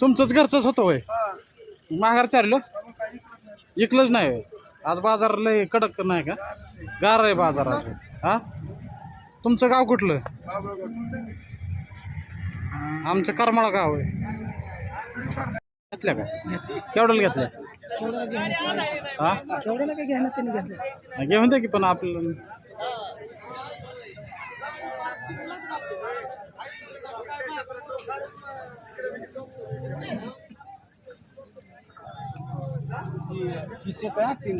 तुमचंच घरचंच होतं होय माघार चाललं इकलंच नाही होय. आज बाजार लय कडक नाही का गार आहे बाजार आज हा तुमचं गाव कुठलं आमचं करमाळा गाव आहे घेतल्या का केवढ्याला घेतल्या हा केवढ्याला काय घ्यायला त्यांनी घेतलं घेऊन द्या की पण आपलं काय तीन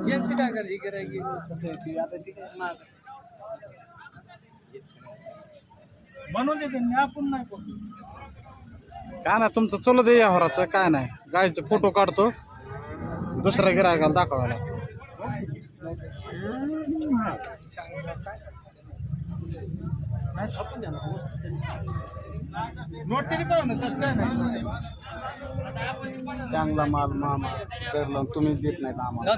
यांची काय करायची गिरायकी कसं आहे ती आता ती काय माग म्हणून देते मी आपण नाही कोण काय नाही तुमचं चलत आहे यावराचं काय नाही गायचं फोटो काढतो दुसऱ्या गिरायकाला दाखवायला नोट तरी पाहू ना तसं काय नाही चांगला माल मामा करला तुम्ही देत नाही आम्हाला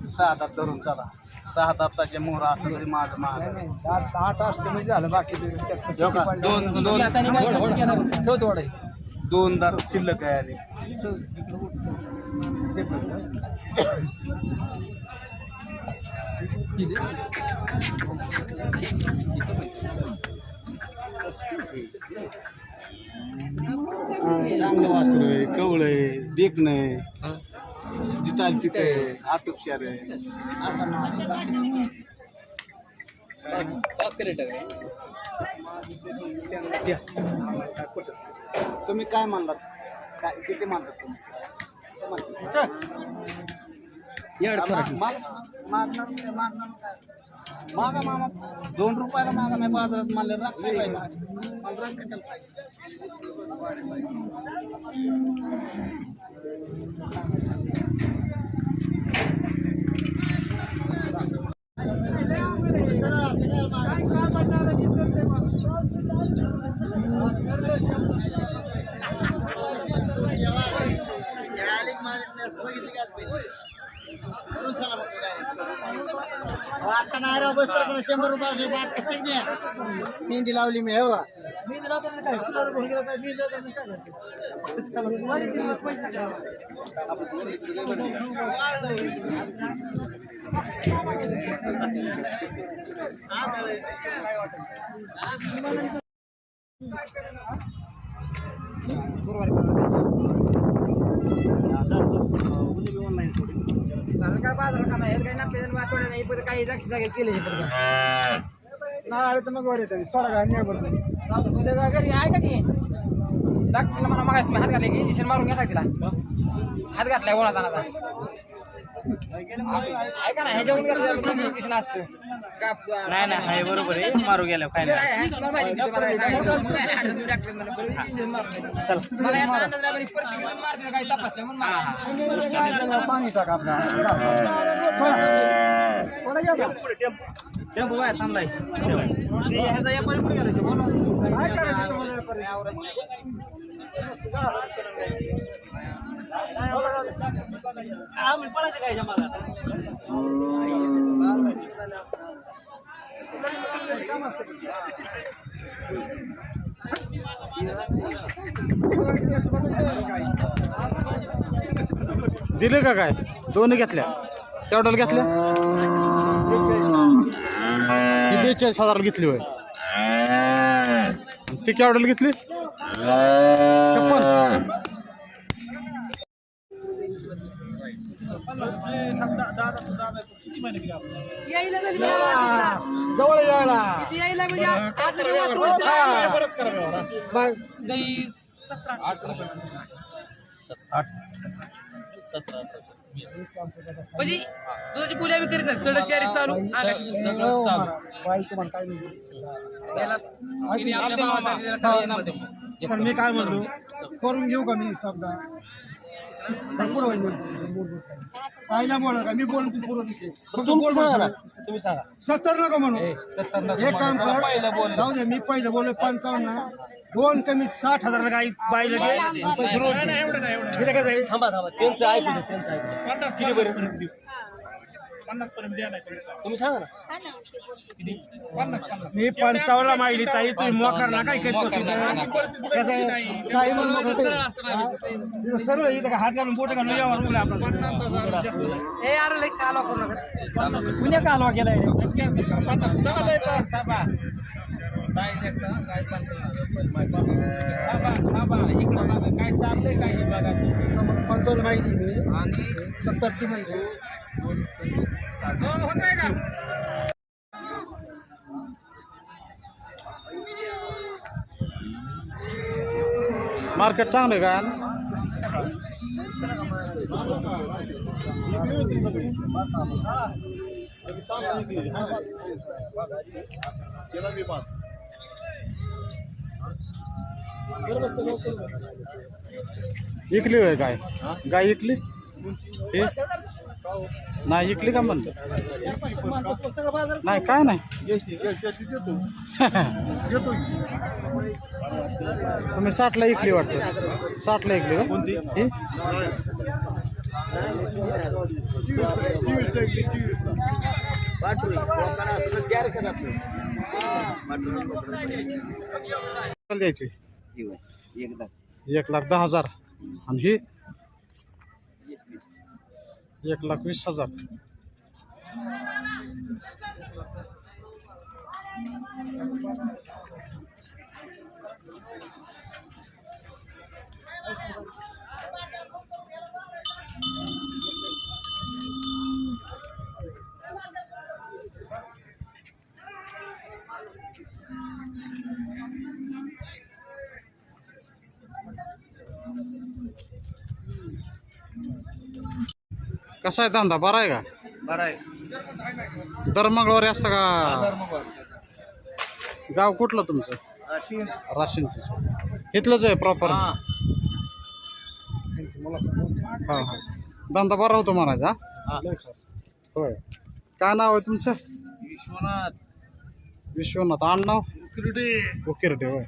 सहा दात धरून चला सहा दाताचे मोहर असलं तरी माझं महाग आठ असते म्हणजे झालं बाकी दोन दात शिल्लक आहे आले चांगलं वासरू आहे कवळ आहे देखणं आहे जिथं तिथे आतुपशार आहे असा तुम्ही काय मानलात काय किती मानतात तुम्ही मागा मामा 2 रुपयाला मागा मी बाजारात मला राख नाही पाहिजे मला राख कशाला पाहिजे आता नाही राव बस पण 100 रुपयाची बात असते की मेहंदी लावली मी हो मेहंदी लावतो काय काय बाजार का नाही काही नसते वाटवड्या नाही पण काही जागी जागे केले नाही तर मग वर येतात सोडा काय नाही बरोबर घरी आहे का की डॉक्टरला मला मागायचं मी हात घातला की इंजेक्शन मारून घेता तिला हात घातलाय ओळा जाण्याचा ऐका ना ह्याच्यावरून इंजेक्शन असतं नाही नाही आहे बरोबर आहे मारू गेल्या काय नाही पाणी टाका आपला टेम्पो काय थांबलाय दिले का काय दोन्ही घेतल्या केवढ्याला घेतल्या ही 42,000 घेतली होय ती केवढ्याला घेतली 56 जवळ यायला म्हणजे दुधाची पुल्या बी करीत नाही सडचारी चालू सगळं चालू पण मी काय म्हणलो करून घेऊ का मी समजा आईला बोला का मी बोलून तू पूर्ण विषय तुम्ही सांगा 70 नका म्हणू हे काम कर जाऊ दे मी पहिलं बोललो 55 दोन कमी 60,000 काही बाईला थांबा त्यांचं ऐकू त्यांचं ऐकू तुम्ही सांगा ना. मी 55 माहिली ताई तुम्ही मोकार ना काय सर्व इथं हात घालून बोट घालून यावर उघडा आपला ए अरे लई कालवा करू नका. पुण्या कालवा केलाय काय चाललंय काय बघा 55 माहिती मी आणि 70 ची माहिती मार्केट चांगलं आहे का इकली होय गाय गाय इकली हे नाही इकली का म्हणतो नाही काय नाही तुम्ही 60ला इकली वाटतं 60ला इकली का कोणती द्यायची 1,10,000 आणि ही 1,20,000. कसा आहे धंदा बरा आहे का बरं आहे. दर मंगळवारी असतं का गाव कुठलं तुमचं राशींचं इथलंच आहे प्रॉपर हा हा धंदा बरा होतो म्हणायचा होय काय नाव आहे तुमचं विश्वनाथ आडनाव उकिरडे होय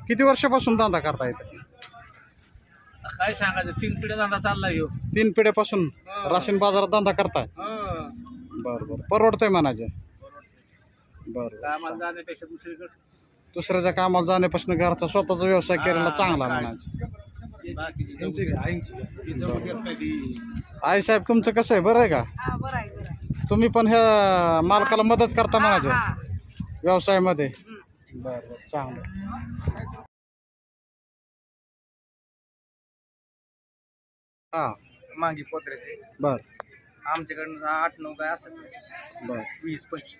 किती वर्षापासून धंदा करता येते काय सांगायचं 3 पिढ्या धंदा चाललाय ह्यो. 3 पिढ्यापासून राशन बाजारात धंदा करताय बरं बरं परवडतंय म्हणायचं बरं कामाला जाण्यापेक्षा दुसरीकडे दुसऱ्याच्या कामाला जाण्यापासून घरचा स्वतःचा व्यवसाय केलेला चांगला म्हणायचं आई साहेब तुमचं कसं आहे बरं आहे का तुम्ही पण ह्या मालकाला मदत करता म्हणायचं व्यवसायामध्ये बरं बरं चांगलं हा मागे पोत्र्याचे बर आमच्याकडनं 8-9 गाय असतात बर 20-25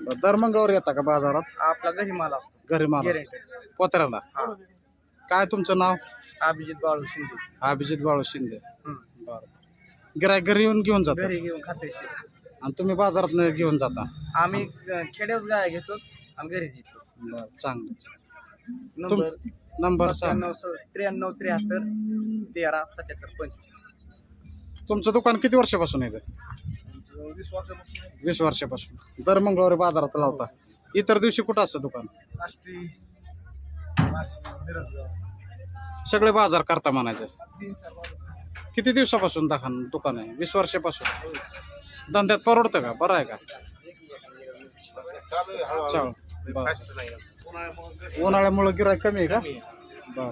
बर दर मंगळवारी येता का बाजारात आपला घरी माल असतो घरी माल पोत्र्याला काय तुमचं नाव अभिजित बाळू शिंदे अभिजित बाळू शिंदे बर गिराय घरी येऊन घेऊन जाता घरी घेऊन खात्याशी आणि तुम्ही बाजारात घेऊन जाता आम्ही खेड्यावर गाय घेतो आणि घरीच येतो बर चांगलं नंबर नंबर सांग 93-73-13-77-25 तुमचं दुकान किती वर्षापासून येतं 20 वर्षापासून 20 वर्षापासून दर मंगळवारी बाजारात लावता इतर दिवशी कुठं असतं दुकान आष्टी सगळे बाजार करता म्हणायचं किती दिवसापासून दुकान आहे 20 वर्षापासून धंद्यात परवडतं का बरं आहे का चाल उन्हाळ्यामुळे गिराईक कमी आहे का बरं